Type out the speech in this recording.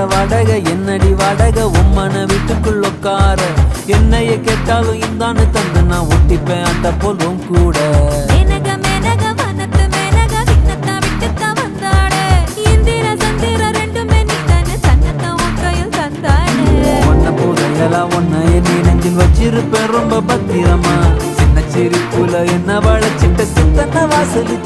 வாடகை என்னடி வாடகை உம்மன வீட்டுக்குள் உட்கார என்னைய கேட்டாலும் இந்தான்னு தந்து நான் ஒட்டிப்பேன் அட்ட போலும் கூட ஒன்ன என்னை நெஞ்சில் வச்சிருப்பேன் ரொம்ப பத்திரமா சின்ன சிரிப்புல என்ன வளைச்சிட்ட சித்தன வாசலி